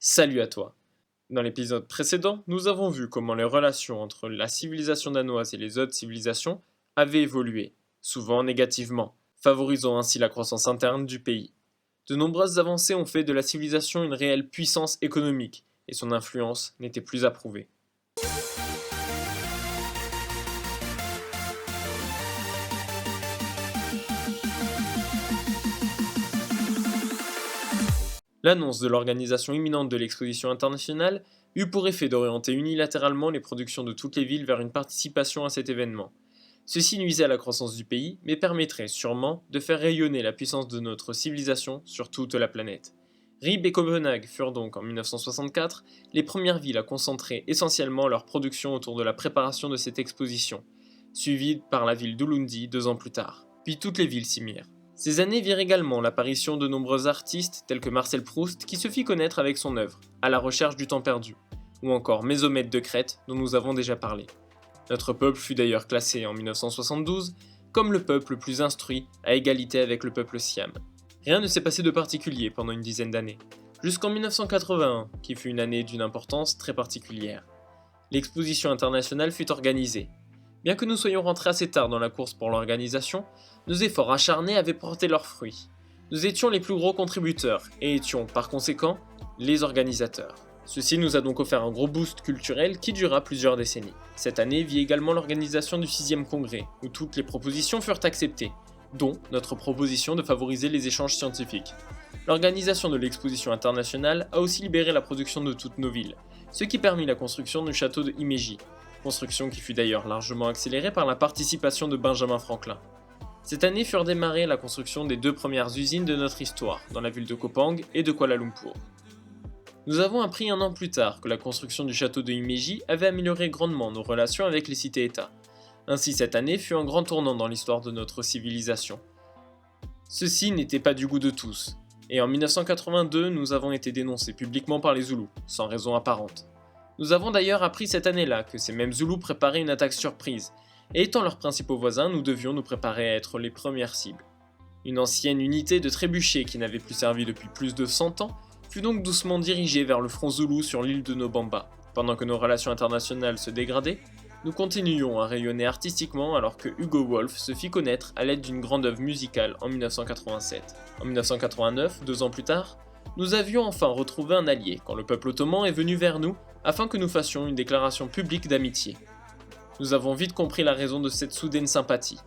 Salut à toi. Dans l'épisode précédent, nous avons vu comment les relations entre la civilisation danoise et les autres civilisations avaient évolué, souvent négativement, favorisant ainsi la croissance interne du pays. De nombreuses avancées ont fait de la civilisation une réelle puissance économique, et son influence n'était plus approuvée. L'annonce de l'organisation imminente de l'exposition internationale eut pour effet d'orienter unilatéralement les productions de toutes les villes vers une participation à cet événement. Ceci nuisait à la croissance du pays, mais permettrait sûrement de faire rayonner la puissance de notre civilisation sur toute la planète. Ribe et Copenhague furent donc en 1964 les premières villes à concentrer essentiellement leur production autour de la préparation de cette exposition, suivie par la ville d'Ulundi 2 ans plus tard. Puis toutes les villes s'y mirent. Ces années virent également l'apparition de nombreux artistes tels que Marcel Proust qui se fit connaître avec son œuvre À la recherche du temps perdu, ou encore Mésomède de Crète dont nous avons déjà parlé. Notre peuple fut d'ailleurs classé en 1972 comme le peuple le plus instruit à égalité avec le peuple siam. Rien ne s'est passé de particulier pendant une dizaine d'années, jusqu'en 1981 qui fut une année d'une importance très particulière. L'exposition internationale fut organisée. Bien que nous soyons rentrés assez tard dans la course pour l'organisation, nos efforts acharnés avaient porté leurs fruits. Nous étions les plus gros contributeurs et étions, par conséquent, les organisateurs. Ceci nous a donc offert un gros boost culturel qui dura plusieurs décennies. Cette année vit également l'organisation du 6e congrès, où toutes les propositions furent acceptées, dont notre proposition de favoriser les échanges scientifiques. L'organisation de l'exposition internationale a aussi libéré la production de toutes nos villes, ce qui permit la construction du château de Himeji, construction qui fut d'ailleurs largement accélérée par la participation de Benjamin Franklin. Cette année furent démarrées la construction des 2 premières usines de notre histoire, dans la ville de Kopang et de Kuala Lumpur. Nous avons appris 1 an plus tard que la construction du château de Himeji avait amélioré grandement nos relations avec les cités-États. Ainsi cette année fut un grand tournant dans l'histoire de notre civilisation. Ceci n'était pas du goût de tous, et en 1982 nous avons été dénoncés publiquement par les Zoulous, sans raison apparente. Nous avons d'ailleurs appris cette année-là que ces mêmes Zoulous préparaient une attaque surprise, et étant leurs principaux voisins, nous devions nous préparer à être les premières cibles. Une ancienne unité de trébuchets qui n'avait plus servi depuis plus de 100 ans fut donc doucement dirigée vers le front Zoulou sur l'île de Nobamba. Pendant que nos relations internationales se dégradaient, nous continuions à rayonner artistiquement alors que Hugo Wolf se fit connaître à l'aide d'une grande œuvre musicale en 1987. En 1989, 2 ans plus tard, nous avions enfin retrouvé un allié quand le peuple ottoman est venu vers nous afin que nous fassions une déclaration publique d'amitié. Nous avons vite compris la raison de cette soudaine sympathie.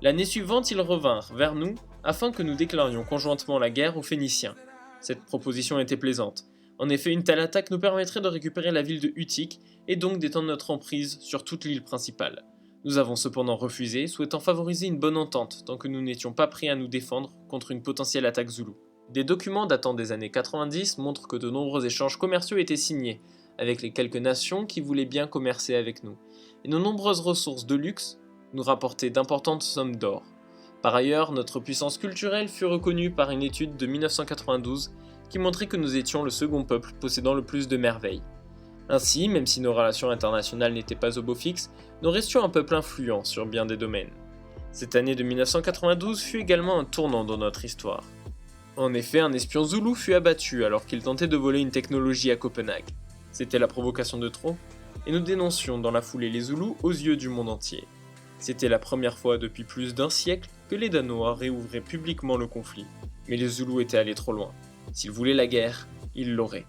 L'année suivante, ils revinrent vers nous afin que nous déclarions conjointement la guerre aux Phéniciens. Cette proposition était plaisante. En effet, une telle attaque nous permettrait de récupérer la ville de Utique et donc d'étendre notre emprise sur toute l'île principale. Nous avons cependant refusé, souhaitant favoriser une bonne entente tant que nous n'étions pas prêts à nous défendre contre une potentielle attaque zoulou. Des documents datant des années 90 montrent que de nombreux échanges commerciaux étaient signés avec les quelques nations qui voulaient bien commercer avec nous, et nos nombreuses ressources de luxe nous rapportaient d'importantes sommes d'or. Par ailleurs, notre puissance culturelle fut reconnue par une étude de 1992 qui montrait que nous étions le second peuple possédant le plus de merveilles. Ainsi, même si nos relations internationales n'étaient pas au beau fixe, nous restions un peuple influent sur bien des domaines. Cette année de 1992 fut également un tournant dans notre histoire. En effet, un espion zoulou fut abattu alors qu'il tentait de voler une technologie à Copenhague. C'était la provocation de trop, et nous dénoncions dans la foulée les Zoulous aux yeux du monde entier. C'était la première fois depuis plus d'1 siècle que les Danois réouvraient publiquement le conflit. Mais les Zoulous étaient allés trop loin. S'ils voulaient la guerre, ils l'auraient.